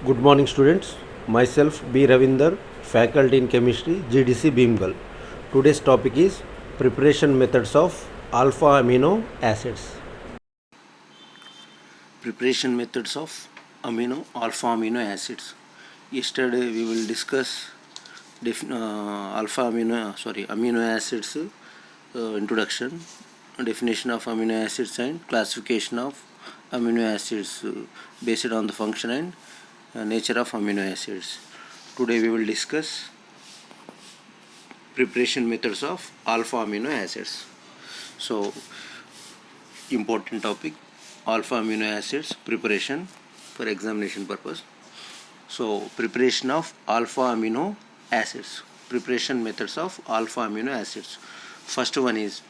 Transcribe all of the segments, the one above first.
Good morning, students. Myself B. Ravinder, faculty in chemistry, GDC Bhimgal. Today's topic is preparation methods of alpha amino acids. Preparation methods of alpha amino acids. Yesterday we will discuss amino acids introduction, definition of amino acids and classification of amino acids based on the function and nature of amino acids. Today we will discuss preparation methods of alpha amino acids. So important topic, alpha amino acids preparation for examination purpose. So preparation of alpha amino acids, preparation methods of alpha amino acids. First one is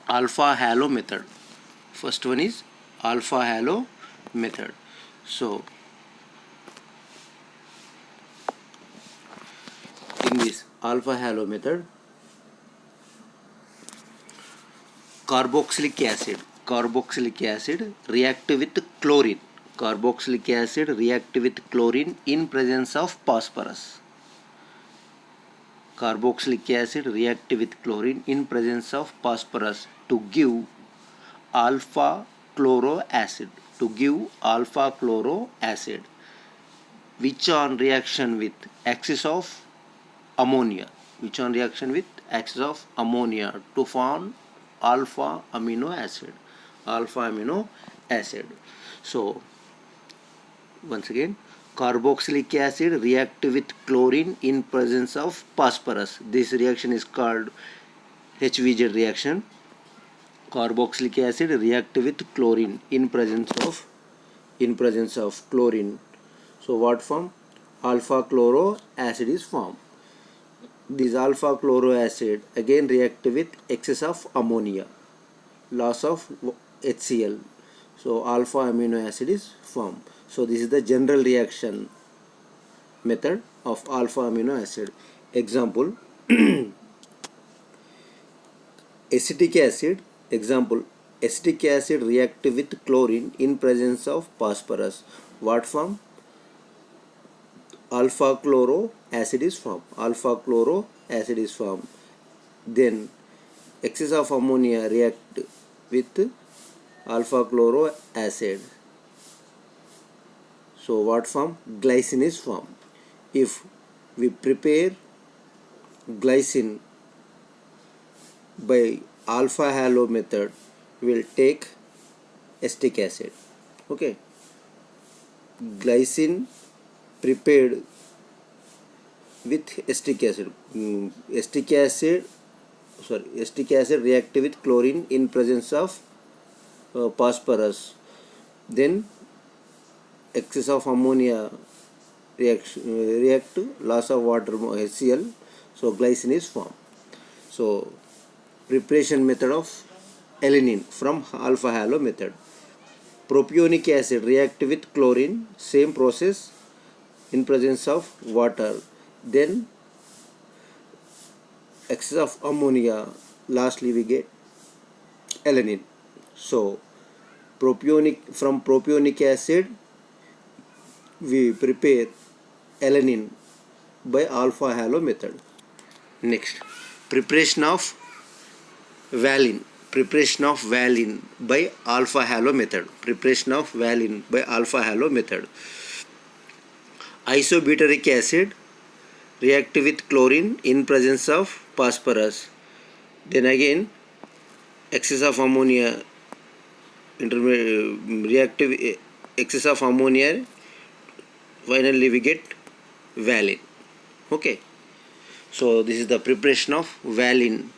alpha halo method. First one is alpha halo method. So in this alpha halo method, carboxylic acid react with chlorine. Carboxylic acid react with chlorine in presence of phosphorus. Carboxylic acid react with chlorine in presence of phosphorus to give alpha chloroacid. Which on reaction with excess of ammonia. To form alpha amino acid. So once again, carboxylic acid react with chlorine in presence of phosphorus. This reaction is called HVZ reaction. Carboxylic acid react with chlorine in presence of chlorine. So what form? Alpha chloroacid is formed. This alpha chloroacid again react with excess of ammonia, loss of HCl. So alpha amino acid is formed. So this is the general reaction method of alpha amino acid. Example, acetic acid. Acetic acid react with chlorine in presence of phosphorus. What form? Alpha chloroacid is formed. Then excess of ammonia react with alpha chloroacid. So what form? Glycine is formed. If we prepare glycine by alpha halo method, we will take acetic acid. Okay. Glycine prepared with acetic acid. Acetic acid react with chlorine in presence of phosphorus. Then excess of ammonia react loss of water HCl. So glycine is formed. So preparation method of alanine from alpha halo method. Propionic acid react with chlorine, same process, in presence of water. Then excess of ammonia, lastly we get alanine. So from propionic acid we prepare alanine by alpha halo method. Next, preparation of valine by alpha halo method. Isobutyric acid react with chlorine in presence of phosphorus. Then again excess of ammonia excess of ammonia, finally we get valine. Okay, so this is the preparation of valine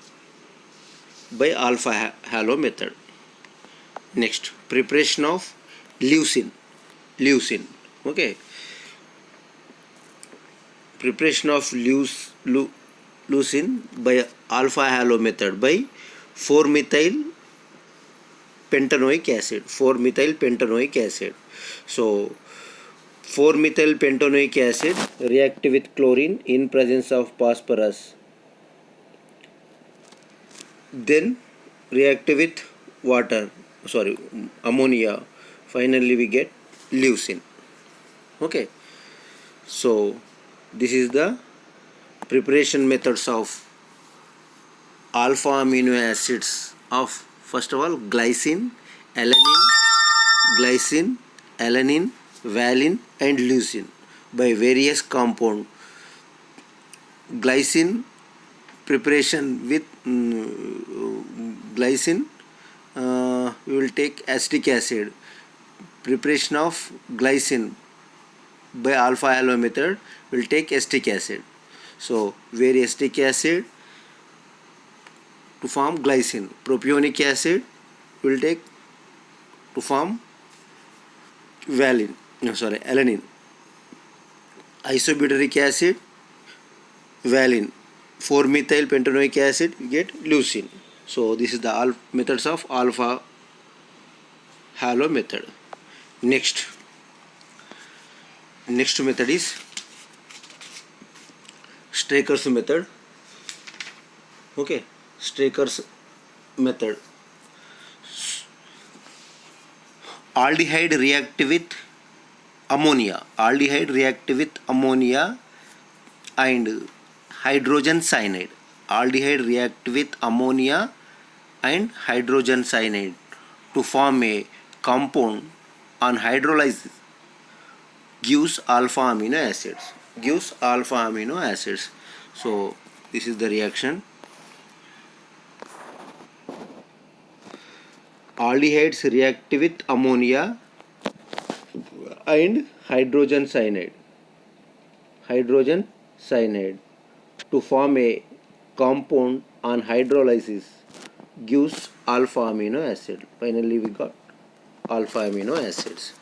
by alpha halo method. Next, preparation of leucine. Okay, preparation of leucine by alpha halo method by 4-methyl pentanoic acid. So 4-methyl pentanoic acid react with chlorine in presence of phosphorus. Then react with ammonia. Finally we get leucine. Okay, so this is the preparation methods of alpha amino acids of, first of all, glycine, alanine, glycine, alanine, valine and leucine by various compound. Glycine preparation with glycine, we will take acetic acid. Preparation of glycine by alpha halo method will take acetic acid. So various acetic acid to form glycine. Propionic acid will take to form alanine. Isobutyric acid, valine. 4-methyl pentanoic acid, you get leucine. So this is the methods of alpha halo method. Next method is Straker's method. Okay, Straker's method. Aldehyde react with ammonia. Aldehyde react with ammonia and hydrogen cyanide. Aldehyde react with ammonia and hydrogen cyanide to form a compound on hydrolysis gives alpha amino acids. So this is the reaction. Aldehydes react with ammonia and hydrogen cyanide to form a compound on hydrolysis gives alpha amino acid. Finally we got alpha amino acids.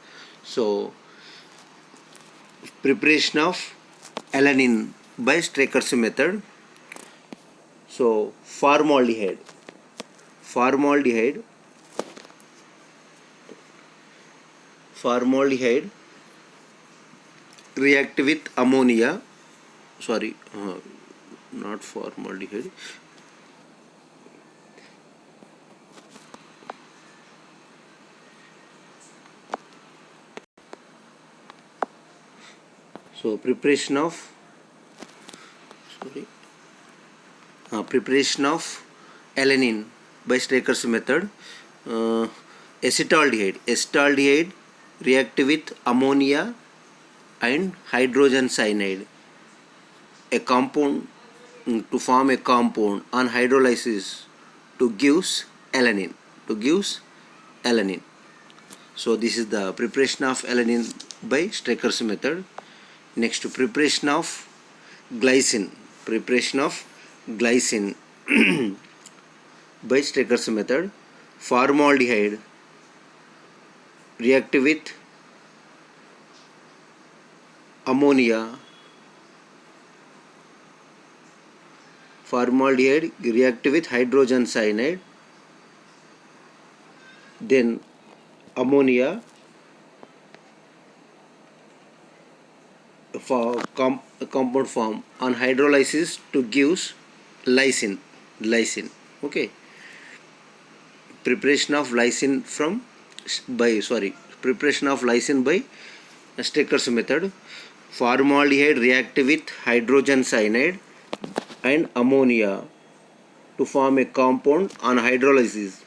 So preparation of alanine by Straker's method. So formaldehyde react with ammonia. Not formaldehyde. So preparation of alanine by Straker's method. Acetaldehyde react with ammonia and hydrogen cyanide, a compound to form a compound on hydrolysis to gives alanine. So this is the preparation of alanine by Straker's method. Next, preparation of glycine. By Straker's method. Formaldehyde react with ammonia. Formaldehyde react with hydrogen cyanide. Then ammonia for compound form on hydrolysis to gives lysine. Okay. Preparation of lysine by Straker's method. Formaldehyde react with hydrogen cyanide and ammonia to form a compound on hydrolysis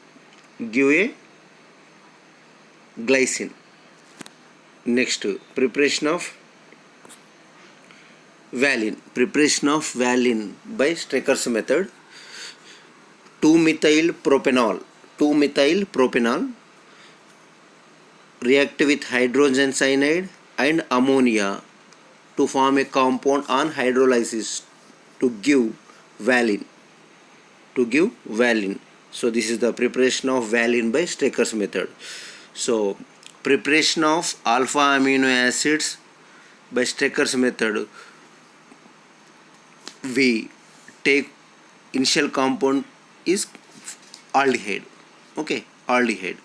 give a glycine. Next, preparation of valine. By Straker's method. 2-methyl propanol react with hydrogen cyanide and ammonia to form a compound on hydrolysis to give valine. So this is the preparation of valine by Straker's method. So preparation of alpha amino acids by Straker's method. We take initial compound is aldehyde. Okay, aldehyde.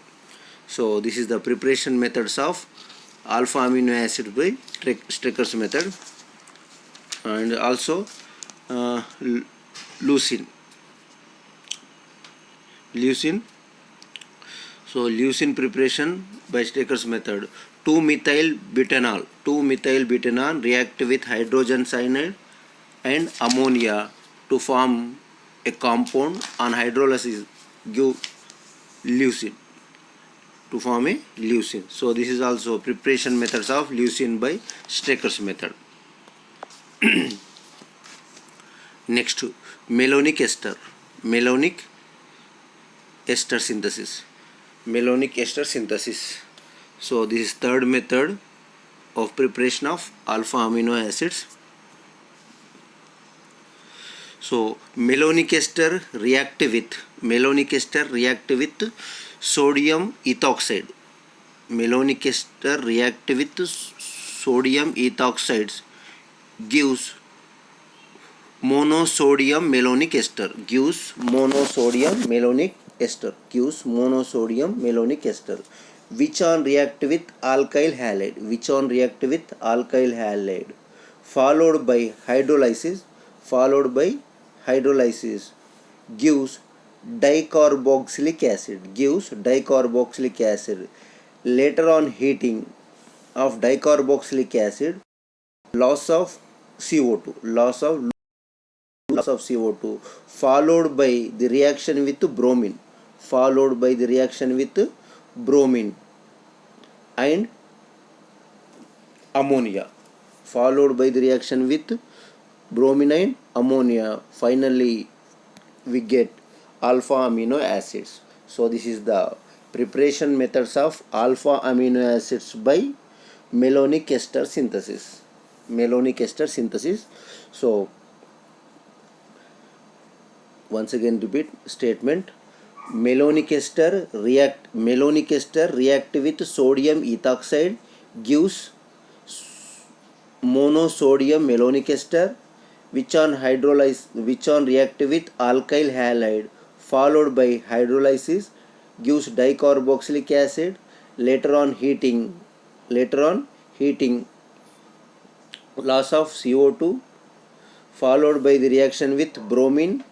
So this is the preparation methods of alpha amino acid by Straker's method. And also leucine. So leucine preparation by Straker's method. 2-methyl-butanol react with hydrogen cyanide and ammonia to form a compound. On hydrolysis give leucine, to form a leucine. So this is also preparation methods of leucine by Straker's method. Next, malonic ester. Malonic ester synthesis. Malonic ester synthesis. So this is third method of preparation of alpha amino acids. So malonic ester react with sodium ethoxide. Malonic ester react with sodium ethoxides gives monosodium malonic ester. Which on react with alkyl halide. Followed by hydrolysis gives dicarboxylic acid. Later on heating of dicarboxylic acid, loss of CO2, followed by the reaction with bromine and ammonia. Finally we get alpha amino acids. So this is the preparation methods of alpha amino acids by malonic ester synthesis. So once again repeat statement. Malonic ester react with sodium ethoxide gives monosodium malonic ester, which on react with alkyl halide, followed by hydrolysis gives dicarboxylic acid. Later on heating, loss of CO2, followed by the reaction with bromine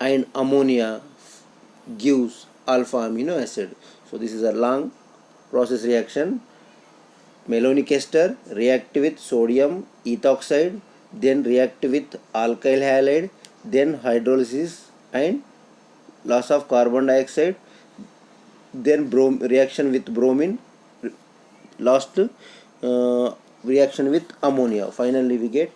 and ammonia gives alpha amino acid. So this is a long process reaction. Malonic ester react with sodium ethoxide, then react with alkyl halide, then hydrolysis and loss of carbon dioxide, then reaction with bromine, last reaction with ammonia. Finally we get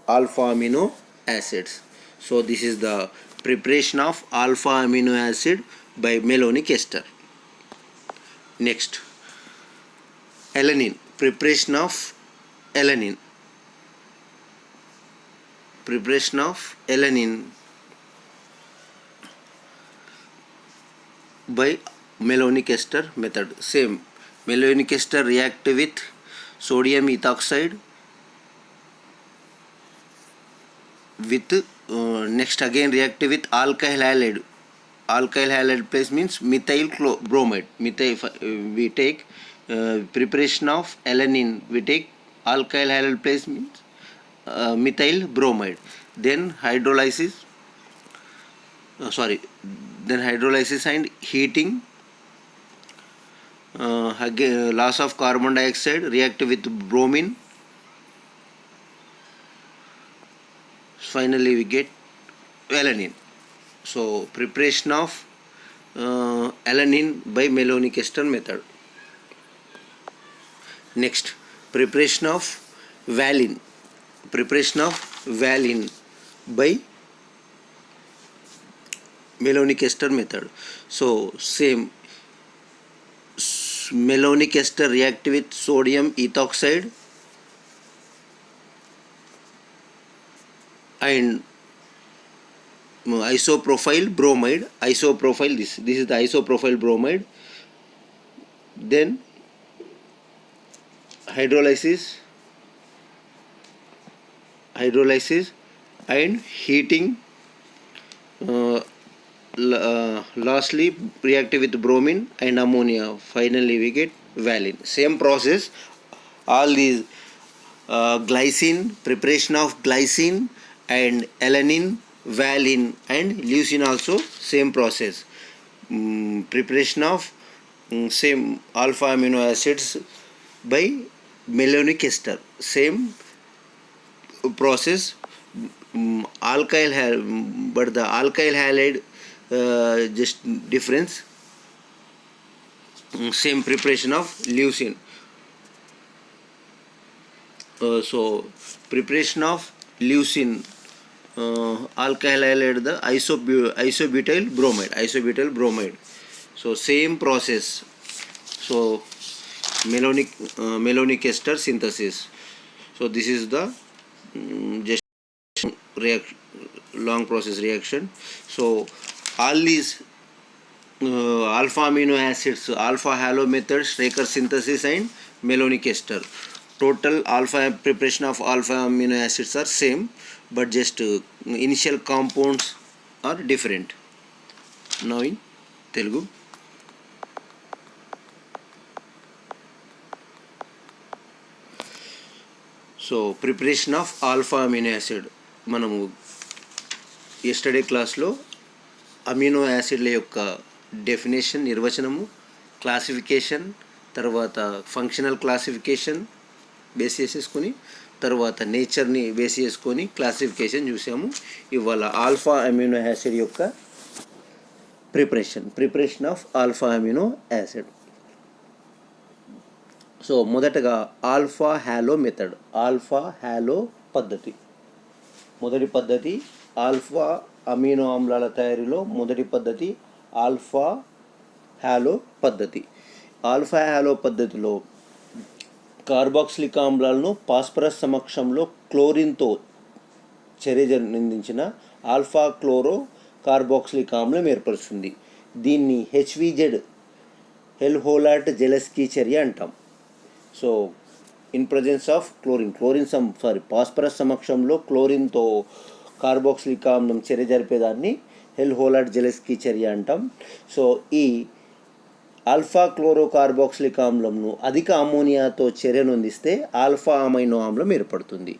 alpha amino acids. So this is the preparation of alpha amino acid by malonic ester. Next, alanine. Preparation of alanine by malonic ester method. Same, malonic ester react with sodium ethoxide with next again react with alkyl halide. Alkyl halide place means methyl bromide. We take preparation of alanine, we take alkyl halide place means methyl bromide. Then hydrolysis and heating, again loss of carbon dioxide, react with bromine. Finally we get alanine. So preparation of alanine by malonic ester method. Next, preparation of valine by malonic ester method. So same, malonic ester react with sodium ethoxide and isopropyl bromide. This is the isopropyl bromide. Then hydrolysis and heating, lastly react with bromine and ammonia. Finally we get valine. Same process, all these glycine, preparation of glycine and alanine, valine and leucine also same process. Preparation of same alpha amino acids by malonic ester. Same process, but the alkyl halide just difference. Same preparation of leucine. So preparation of leucine, alkyl halide the isobutyl bromide. So same process. So malonic ester synthesis. So this is the just long process reaction. So all these alpha amino acids, alpha halo method, Straker synthesis and malonic ester. Total alpha preparation of alpha amino acids are same, but just initial compounds are different. Now in Telugu. So preparation of alpha amino acid, మనము yesterday క్లాస్లో amino యాసిడ్ల యొక్క definition, నిర్వచనము, classification, తర్వాత functional classification base చేసుకొని, తర్వాత నేచర్ని base చేసుకొని క్లాసిఫికేషన్ చూసాము. ఇవాళ ఆల్ఫా అమినో యాసిడ్ యొక్క preparation of alpha amino acid. So మొదటగా alpha halo method, alpha halo పద్ధతి. మొదటి పద్ధతి ఆల్ఫా అమినో ఆమ్లాల తయారీలో మొదటి పద్ధతి ఆల్ఫా హ్యాలో పద్ధతి. ఆల్ఫా హ్యాలో పద్ధతిలో కార్బాక్సిలిక్ ఆమ్లాలను పాస్పరస్ సమక్షంలో క్లోరిన్తో చర్య నిందించిన ఆల్ఫా క్లోరో కార్బాక్సిలిక్ ఆమ్లం ఏర్పరుస్తుంది. దీన్ని హెచ్విజెడ్, హెల్హోలాట్ జెలెస్కీ చర్య అంటాం. So in presence of phosphorus సమక్షంలో క్లోరిన్తో కార్బాక్సిలిక్ ఆమ్లం చర్య జరిపేదాన్ని హెల్హోలాట్ జెలెస్కీ చర్య అంటాం. సో ఈ ఆల్ఫా క్లోరో కార్బాక్సిలిక్ ఆమ్లంను అధిక అమోనియాతో చర్యను అందిస్తే ఆల్ఫా అమైనో ఆమ్లం ఏర్పడుతుంది.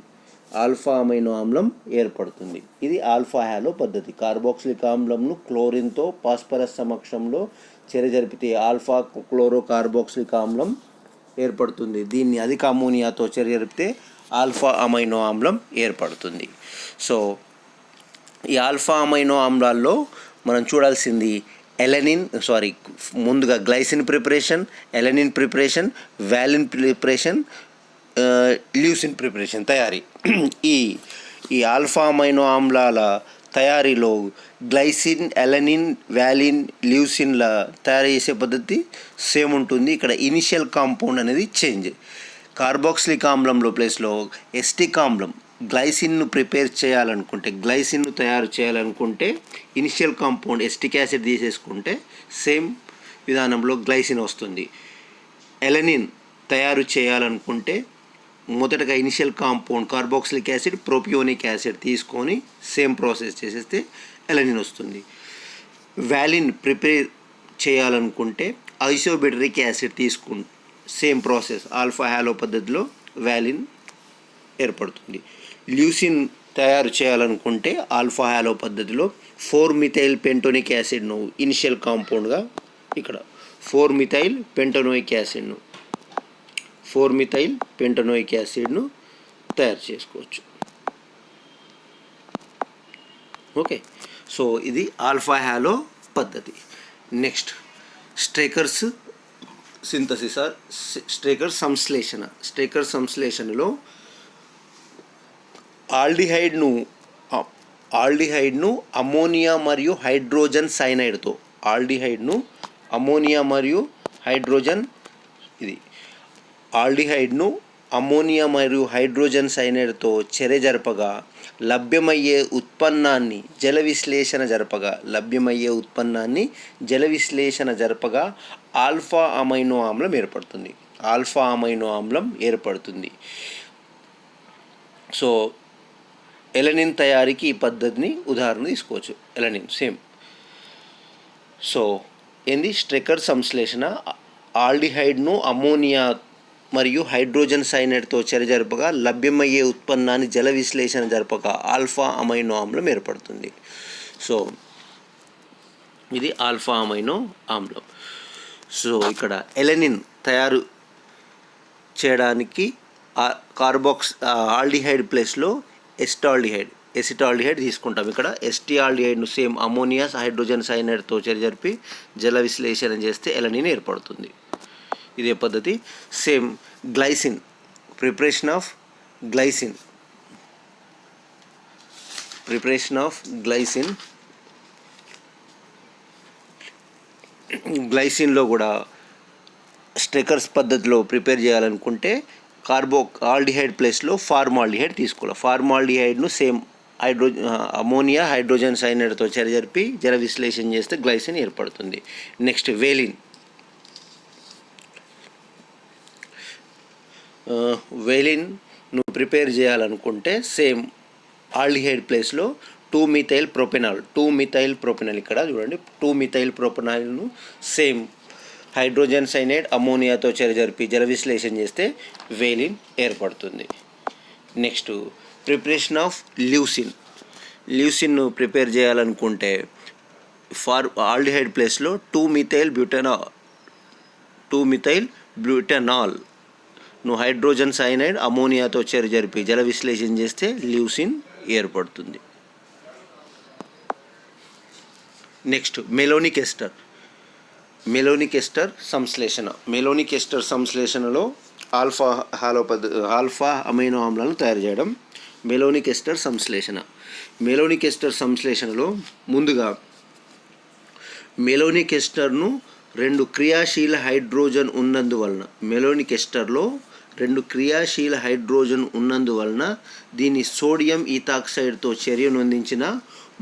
ఇది ఆల్ఫా హ్యాలో పద్ధతి. కార్బాక్సిలిక్ ఆమ్లంను క్లోరిన్తో పాస్పరస్ సమక్షంలో చర్య జరిపితే ఆల్ఫా క్లోరో కార్బాక్సిలిక్ ఆమ్లం ఏర్పడుతుంది. దీన్ని అధిక అమోనియాతో చర్య జరిపితే ఆల్ఫా అమైనో ఆమ్లం ఏర్పడుతుంది. సో ఈ ఆల్ఫా అమైనో ఆమ్లాల్లో మనం చూడాల్సింది ముందుగా glycine preparation, alanine preparation, వాలిన్ preparation, leucine preparation తయారీ. ఈ ఆల్ఫా అమైనో ఆమ్లాల తయారీలో గ్లైసిన్, ఎలనిన్, వాలిన్, ల్యూసిన్ల తయారు చేసే పద్ధతి సేమ్ ఉంటుంది. ఇక్కడ ఇనిషియల్ కాంపౌండ్ అనేది చేంజ్. కార్బాక్సిలిక్ ఆమ్లంలో ప్లేస్లో ఎస్టిక్ ఆమ్లం, గ్లైసిన్ను తయారు చేయాలనుకుంటే ఇనిషియల్ కాంపౌండ్ ఎస్టిక్ యాసిడ్ తీసేసుకుంటే సేమ్ విధానంలో గ్లైసిన్ వస్తుంది. ఎలనిన్ తయారు చేయాలనుకుంటే మొదటగా initial compound carboxylic acid, propionic acid తీసుకొని సేమ్ ప్రాసెస్ చేసేస్తే ఎలనిన్ వస్తుంది. వాలిన్ ప్రిపేర్ చేయాలనుకుంటే isobutyric acid same process alpha halo పద్ధతిలో వాలిన్ ఏర్పడుతుంది. ల్యూసిన్ తయారు చేయాలనుకుంటే ఆల్ఫా హ్యాలో పద్ధతిలో 4-మిథైల్ పెంటోనిక్ యాసిడ్ను ఇనిషియల్ కాంపౌండ్గా ఇక్కడ 4-మిథైల్ పెంటోనోయిక్ యాసిడ్ను తయారు చేసుకోవచ్చు. ఓకే, సో ఇది ఆల్ఫా హ్యాలో పద్ధతి. నెక్స్ట్ స్ట్రేకర్స్ సింథసిస్ ఆర్ స్ట్రేకర్ సంశ్లేషణలో ఆల్డిహైడ్ను అమోనియా మరియు హైడ్రోజన్ సైనైడ్తో చర్య జరపగా లభ్యమయ్యే ఉత్పన్నాన్ని జల విశ్లేషణ జరపగా ఆల్ఫా అమైనో ఆమ్లం ఏర్పడుతుంది. సో ఎలనిన్ తయారీకి ఈ పద్ధతిని ఉదాహరణ తీసుకోవచ్చు. Alanine same. సో స్ట్రేకర్ సంశ్లేషణ ఆల్డిహైడ్ను అమోనియా మరియు హైడ్రోజన్ సైనైడ్తో చర్య జరపగా లభ్యమయ్యే ఉత్పన్నాన్ని జల విశ్లేషణ జరపగా ఆల్ఫా అమైనో ఆమ్లం ఏర్పడుతుంది. సో ఇది ఆల్ఫా అమైనో ఆమ్లం. సో ఇక్కడ ఎలనిన్ చేయడానికి ఆల్డిహైడ్ ప్లేస్లో ఎసిటాల్డిహైడ్ తీసుకుంటాం. ఇక్కడ ఎస్టిఆల్డిహైడ్ను సేమ్ అమోనియా హైడ్రోజన్ సైనైడ్తో జరిపి జల విశ్లేషణ చేస్తే ఎలనిన్ ఏర్పడుతుంది. ఇదే పద్ధతి. సేమ్ గ్లైసిన్, ప్రిపరేషన్ ఆఫ్ గ్లైసిన్లో కూడా స్ట్రెకర్స్ పద్ధతిలో ప్రిపేర్ చేయాలనుకుంటే ఆల్డిహైడ్ ప్లేస్లో ఫార్మాల్డిహైడ్ తీసుకోవాలి. ఫార్మాల్డిహైడ్ను సేమ్ అమోనియా హైడ్రోజన్ సైనైడ్తో జరిపి జల విశ్లేషణ చేస్తే గ్లైసిన్ ఏర్పడుతుంది. నెక్స్ట్ వేలిన్ను ప్రిపేర్ చేయాలనుకుంటే సేమ్ ఆల్డిహైడ్ ప్లేస్లో 2-మిథైల్ ప్రొపెనాల్ ఇక్కడ చూడండి 2-మిథైల్ ప్రొపెనాల్ను సేమ్ హైడ్రోజన్ సైనైడ్ అమోనియాతో జరిపి జల విశ్లేషణ చేస్తే వేలిన్ ఏర్పడుతుంది. నెక్స్ట్ ప్రిపరేషన్ ఆఫ్ ల్యూసిన్ను ప్రిపేర్ చేయాలనుకుంటే ఆల్డిహైడ్ ప్లేస్లో 2-మిథైల్ బ్యూటనాల్ను హైడ్రోజన్ సైనైడ్ అమోనియాతో జరిపి జల విశ్లేషణ చేస్తే ల్యూసిన్ ఏర్పడుతుంది. నెక్స్ట్ మెలోనిక్ ఎస్టర్ సంశ్లేషణలో ఆల్ఫా అమైనో ఆమ్లాలను తయారు చేయడం మెలోనిక్ ఎస్టర్ సంశ్లేషణలో ముందుగా మెలోనిక్ ఎస్టర్ను 2 క్రియాశీల హైడ్రోజన్ ఉన్నందువలన దీన్ని సోడియం ఈథాక్సైడ్తో చర్యనొందించిన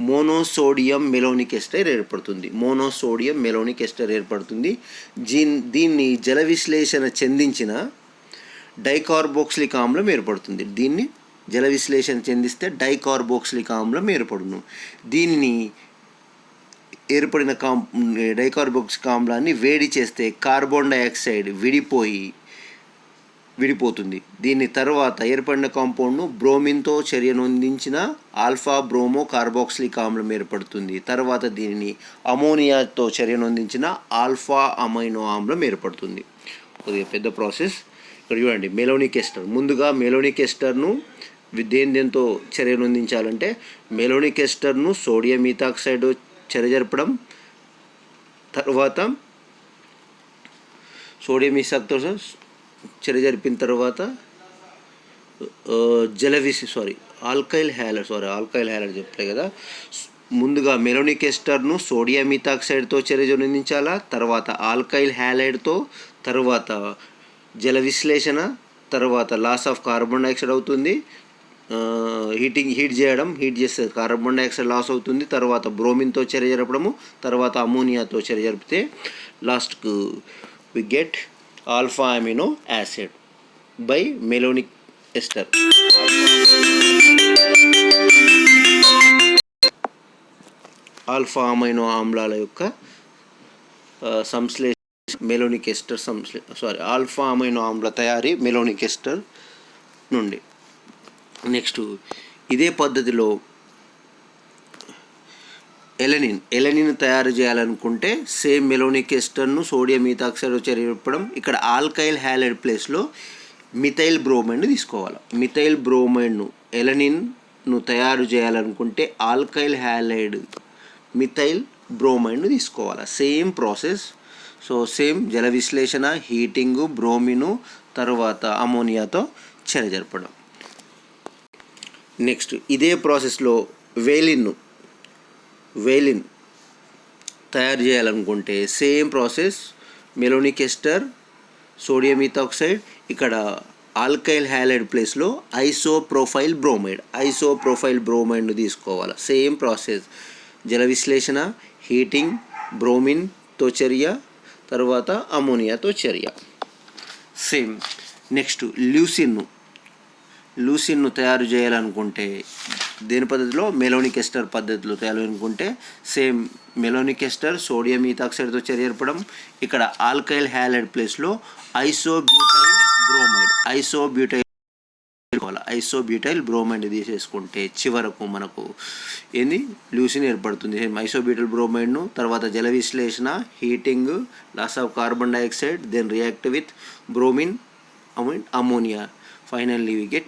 మోనోసోడియం మెలోనిక్ ఎస్టర్ ఏర్పడుతుంది. దీన్ని జల విశ్లేషణ చెందించిన డైకార్బోక్సిలిక్ ఆమ్లం ఏర్పడుతుంది. డైకార్బోక్సిలిక్ ఆమ్లం ఏర్పడును. దీనిని ఏర్పడిన డైకార్బోక్సిలిక్ ఆమ్లాన్ని వేడి చేస్తే కార్బన్ డైఆక్సైడ్ విడిపోతుంది. దీని తర్వాత ఏర్పడిన కాంపౌండ్ను బ్రోమిన్తో చర్యనొందించిన ఆల్ఫా బ్రోమో కార్బాక్సిలిక్ ఆమ్లం ఏర్పడుతుంది. తర్వాత దీనిని అమోనియాతో చర్యనొందించిన ఆల్ఫా అమైనో ఆమ్లం ఏర్పడుతుంది. కొద్దిగా పెద్ద ప్రాసెస్. ఇక్కడ చూడండి మెలోనిక్ ఎస్టర్. ముందుగా మెలోనిక్ ఎస్టర్ను దేంతో చర్యనొందించాలంటే మెలోనిక్ ఎస్టర్ను సోడియం ఈథాక్సైడ్ చర్యజరపడం, తర్వాత సోడియం ఈథాక్సైడ్తో జరిపిన తర్వాత ఆల్కైల్ హ్యాలైడ్ చెప్పలే కదా. ముందుగా మెలోనిక్ ఎస్టర్ను సోడియం ఈథాక్సైడ్తో చర్యజొందించాలా, తర్వాత ఆల్కైల్ హ్యాలైడ్తో, తర్వాత జల విశ్లేషణ, తర్వాత లాస్ ఆఫ్ కార్బన్ డైఆక్సైడ్ అవుతుంది. హీట్ చేస్తే కార్బన్ డైఆక్సైడ్ లాస్ అవుతుంది. తర్వాత బ్రోమిన్తో చర్య జరపడము, తర్వాత అమోనియాతో చర్య జరిపితే లాస్ట్కు we get alpha amino acid by malonic ester. Alpha amino ఆమ్లాల యొక్క సంశ్లేషణ మెలోనిక్ ఎస్టర్ ఆల్ఫా అమైనో ఆమ్ల తయారీ మెలోనిక్ ఎస్టర్ నుండి. నెక్స్ట్ ఇదే పద్ధతిలో ఎలనిన్ తయారు చేయాలనుకుంటే సేమ్ మెలోనిక్ ఎస్టర్ను సోడియం ఈథాక్సైడ్ చేర్పడం. ఇక్కడ ఆల్కైల్ హ్యాలైడ్ ప్లేస్లో మిథైల్ బ్రోమైడ్ను తీసుకోవాలి. మిథైల్ బ్రోమైడ్ను ఎలనిన్ను తయారు చేయాలనుకుంటే ఆల్కైల్ హ్యాలైడ్ మిథైల్ బ్రోమైడ్ను తీసుకోవాలి. Same process. సేమ్ జల విశ్లేషణ, హీటింగు, బ్రోమిను, తర్వాత అమోనియాతో చర్య జరపడం. నెక్స్ట్ ఇదే ప్రాసెస్లో వేలిన్ తయారు చేయాలనుకుంటే సేమ్ ప్రాసెస్. మెలోనిక్ ఎస్టర్, సోడియం ఈథాక్సైడ్, ఇక్కడ ఆల్కైల్ హ్యాలైడ్ ప్లేస్లో ఐసోప్రోఫైల్ బ్రోమైడ్ను తీసుకోవాలి. Same process. జల విశ్లేషణ, హీటింగ్, బ్రోమిన్తో చర్య, తర్వాత అమోనియాతో చర్య. సేమ్. నెక్స్ట్ లూసిన్ను తయారు చేయాలనుకుంటే దేని పద్ధతిలో మెలోనిక్ ఎస్టర్ పద్ధతిలో తయారనుకుంటే సేమ్ మెలోనిక్ ఎస్టర్ సోడియం ఈథాక్సైడ్తో చర్య జరపడం. ఇక్కడ ఆల్కైల్ హ్యాలైడ్ ప్లేస్లో ఐసోబ్యూటైల్ బ్రోమైడ్ తీసేసుకుంటే చివరకు మనకు లూసిన్ ఏర్పడుతుంది. ఐసోబ్యూటైల్ బ్రోమైడ్ను తర్వాత జల విశ్లేషణ, heating, loss of carbon dioxide, then react with bromine, ammonia. Finally we get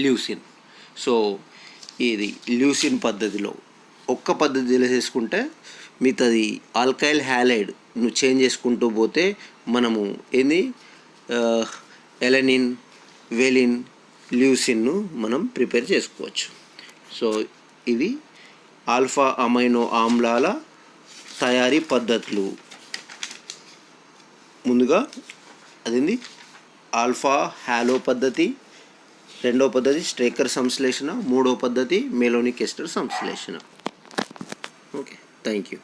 leucine. So ఇది ల్యూసిన్ పద్ధతిలో ఒక్క పద్ధతిలో చేసుకుంటే మిగతాది ఆల్కైల్ హ్యాలైడ్ నువ్వు చేంజ్ చేసుకుంటూ పోతే మనము ఏంది ఎలనిన్, వెలిన్, ల్యూసిన్ను మనం ప్రిపేర్ చేసుకోవచ్చు. సో ఇవి ఆల్ఫా అమైనో ఆమ్లాల తయారీ పద్ధతులు. ముందుగా అదేంది ఆల్ఫా హాలో పద్ధతి, రెండో పద్ధతి స్ట్రేకర్ సంశ్లేషణ, మూడో పద్ధతి మెలోనిక్ ఎస్టర్ సంశ్లేషణ. Okay, thank you.